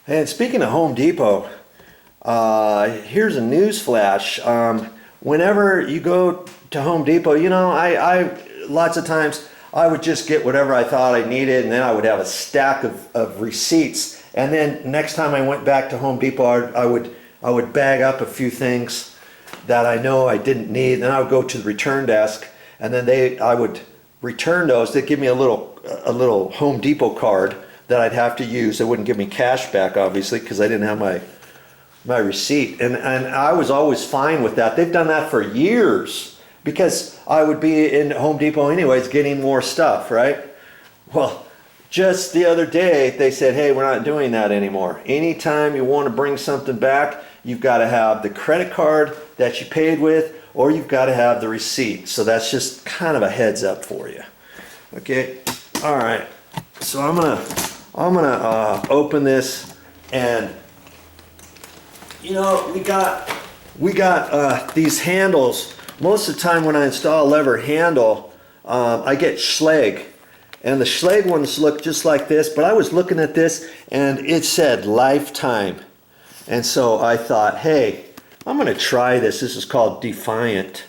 And speaking of Home Depot, here's a news flash. Whenever you go to Home Depot, you know, I lots of times I would just get whatever I thought I needed, and then I would have a stack of receipts. And then next time I went back to Home Depot, I would bag up a few things that I know I didn't need. Then I would go to the return desk, and then I would return those. They'd give me a little Home Depot card that I'd have to use. They wouldn't give me cash back, obviously, because I didn't have my receipt. And I was always fine with that. They've done that for years because I would be in Home Depot anyways getting more stuff, right? Well, just the other day they said, hey, we're not doing that anymore. Anytime you want to bring something back, you've got to have the credit card that you paid with, or you've got to have the receipt. So that's just kind of a heads up for you. Okay, all right. So I'm gonna open this, and you know, we got these handles. Most of the time when I install a lever handle, I get Schlage, and the Schlage ones look just like this, but I was looking at this and it said lifetime, and so I thought, hey, I'm gonna try this. This is called Defiant.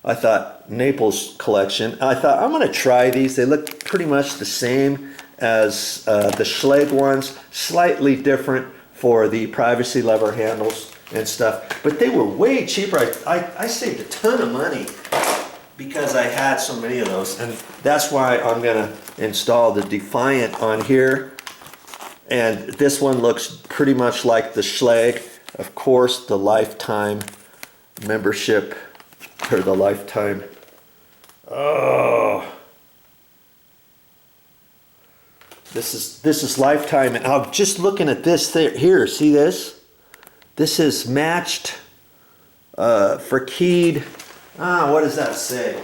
I thought Naples collection. I thought I'm gonna try these. They look pretty much the same as the Schlage ones, slightly different for the privacy lever handles and stuff, but they were way cheaper. I saved a ton of money because I had so many of those, and that's why I'm gonna install the Defiant on here. And this one looks pretty much like the Schlage. Of course, the lifetime membership, or the lifetime, oh, this is lifetime. And I'm just looking at this here. See this? This is matched for keyed. What does that say?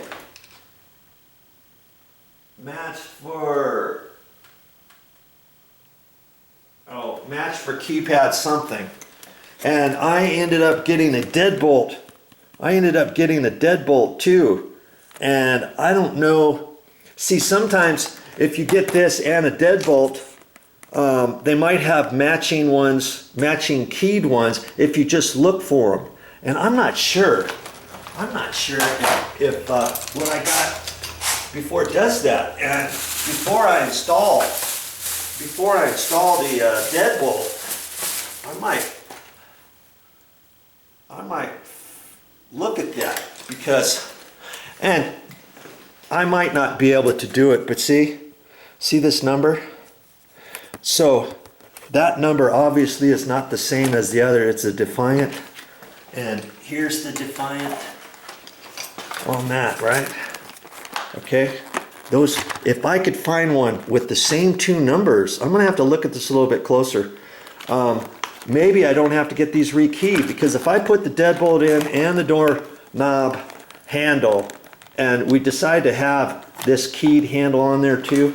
Matched for, matched for keypad something. And I ended up getting a deadbolt. I ended up getting the deadbolt too. And I don't know. See, sometimes if you get this and a deadbolt, they might have matching ones, matching keyed ones, if you just look for them. And I'm not sure. I'm not sure if what I got before it does that. And before I install the deadbolt, I might look at that, because, and I might not be able to do it, but see this number? So that number obviously is not the same as the other. It's a Defiant, and here's the Defiant on that, right? Okay, those, if I could find one with the same two numbers, I'm gonna have to look at this a little bit closer. Maybe I don't have to get these rekeyed, because if I put the deadbolt in and the door knob handle, and we decide to have this keyed handle on there too,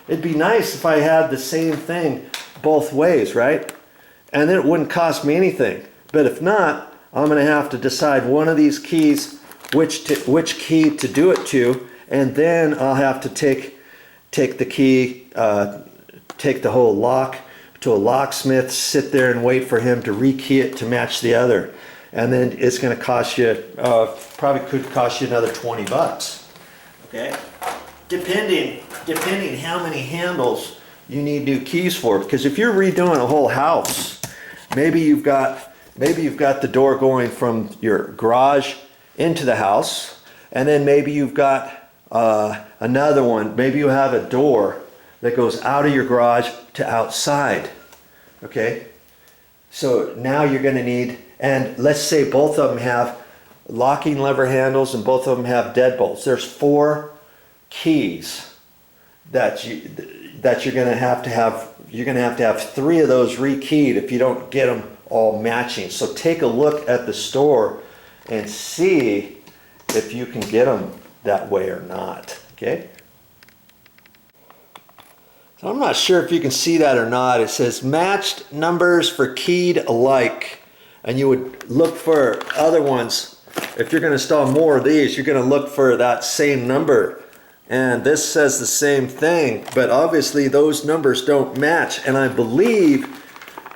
it'd be nice if I had the same thing both ways, right? And then it wouldn't cost me anything. But if not, I'm going to have to decide one of these keys, which key to do it to, and then I'll have to take the key, take the whole lock to a locksmith, sit there and wait for him to rekey it to match the other. And then it's going to cost you, probably could cost you another 20 bucks. Okay? Depending how many handles you need new keys for. Because if you're redoing a whole house, maybe you've got the door going from your garage into the house, and then maybe you've got another one. Maybe you have a door that goes out of your garage to outside. Okay? So now you're going to need, and let's say both of them have locking lever handles and both of them have deadbolts. There's 4 keys that you're going to have to have. You're going to have 3 of those rekeyed if you don't get them all matching. So take a look at the store and see if you can get them that way or not. Okay? So I'm not sure if you can see that or not. It says matched numbers for keyed alike. And you would look for other ones. If you're going to install more of these, you're going to look for that same number. And this says the same thing, but obviously those numbers don't match. And I believe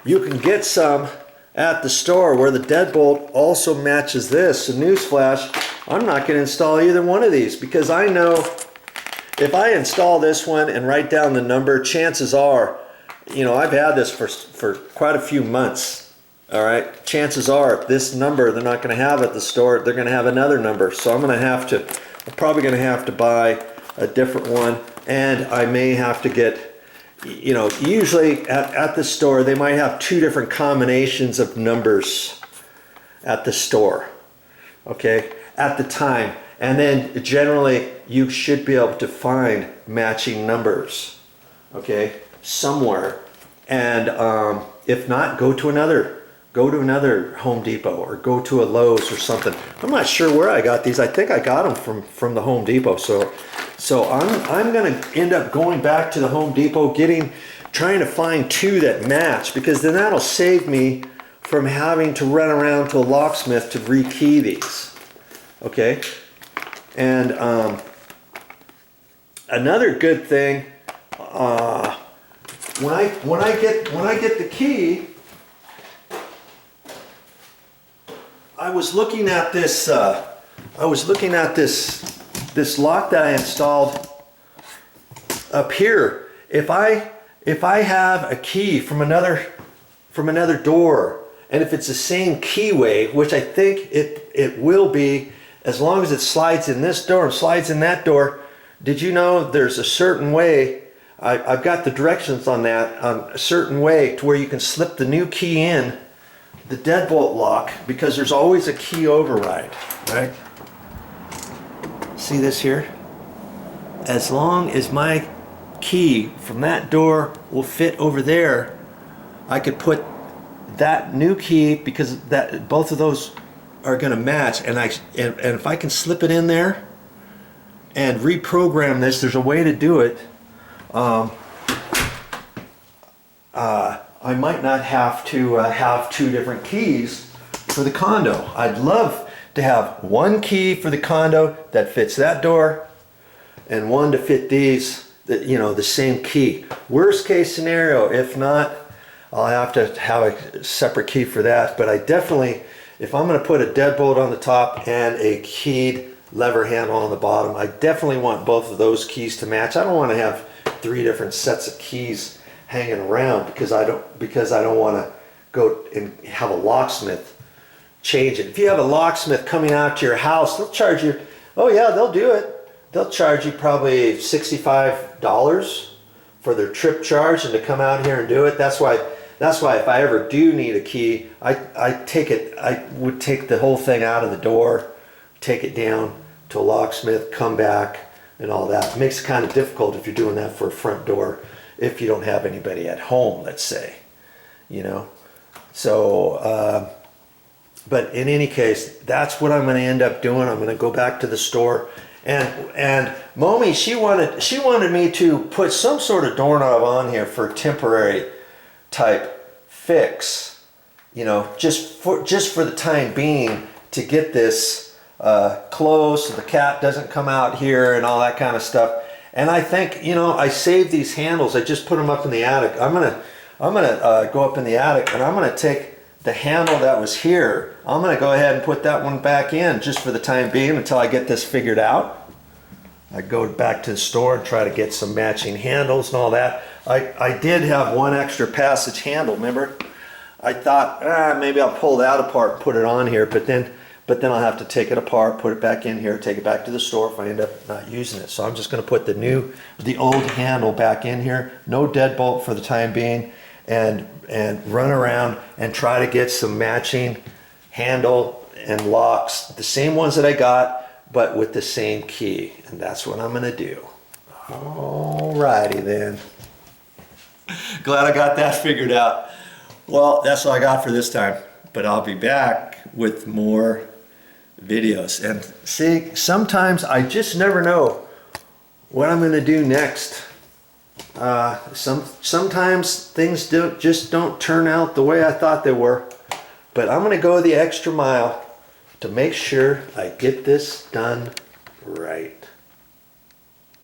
you can get some at the store where the deadbolt also matches this. So newsflash, I'm not going to install either one of these because I know if I install this one and write down the number, chances are, you know, I've had this for quite a few months. All right, chances are this number they're not going to have at the store. They're going to have another number. So I'm probably going to have to buy a different one, and I may have to get, you know, usually at the store they might have two different combinations of numbers at the store, okay, at the time, and then generally you should be able to find matching numbers, okay, somewhere. And if not, go to another Home Depot or go to a Lowe's or something. I'm not sure where I got these. I think I got them from the Home Depot. So I'm going to end up going back to the Home Depot, trying to find two that match, because then that'll save me from having to run around to a locksmith to rekey these. Okay, and another good thing, when I get the key, I was looking at this. This lock that I installed up here. If I have a key from another door, and if it's the same keyway, which I think it will be, as long as it slides in this door and slides in that door. Did you know there's a certain way? I've got the directions on that, a certain way to where you can slip the new key in the deadbolt lock, because there's always a key override, right? See this here? As long as my key from that door will fit over there, I could put that new key, because that both of those are going to match, and if I can slip it in there and reprogram this, there's a way to do it. I might not have to have two different keys for the condo. I'd love to have one key for the condo that fits that door, and one to fit these, you know, the same key. Worst case scenario, if not, I'll have to have a separate key for that. But I definitely, if I'm going to put a deadbolt on the top and a keyed lever handle on the bottom, I definitely want both of those keys to match. I don't want to have three different sets of keys hanging around, because I don't want to go and have a locksmith change it. If you have a locksmith coming out to your house, they'll charge you, oh yeah, they'll do it. They'll charge you probably $65 for their trip charge and to come out here and do it. That's why if I ever do need a key, I would take the whole thing out of the door, take it down to a locksmith, come back and all that. It makes it kind of difficult if you're doing that for a front door, if you don't have anybody at home, let's say, you know. So, but in any case, that's what I'm going to end up doing. I'm going to go back to the store, and Momi, she wanted me to put some sort of doorknob on here for a temporary type fix, you know, just for the time being, to get this closed so the cat doesn't come out here and all that kind of stuff. And I think, you know, I saved these handles. I just put them up in the attic. I'm gonna go up in the attic, and I'm gonna take the handle that was here. I'm gonna go ahead and put that one back in just for the time being until I get this figured out. I go back to the store and try to get some matching handles and all that. I did have one extra passage handle, remember? I thought, maybe I'll pull that apart and put it on here, but then I'll have to take it apart, put it back in here, take it back to the store if I end up not using it. So I'm just going to put the old handle back in here, no deadbolt for the time being, and run around and try to get some matching handle and locks, the same ones that I got, but with the same key. And that's what I'm going to do. Alrighty then. Glad I got that figured out. Well, that's all I got for this time, but I'll be back with more videos. And see, sometimes I just never know what I'm going to do next. Sometimes things just don't turn out the way I thought they were, but I'm going to go the extra mile to make sure I get this done right.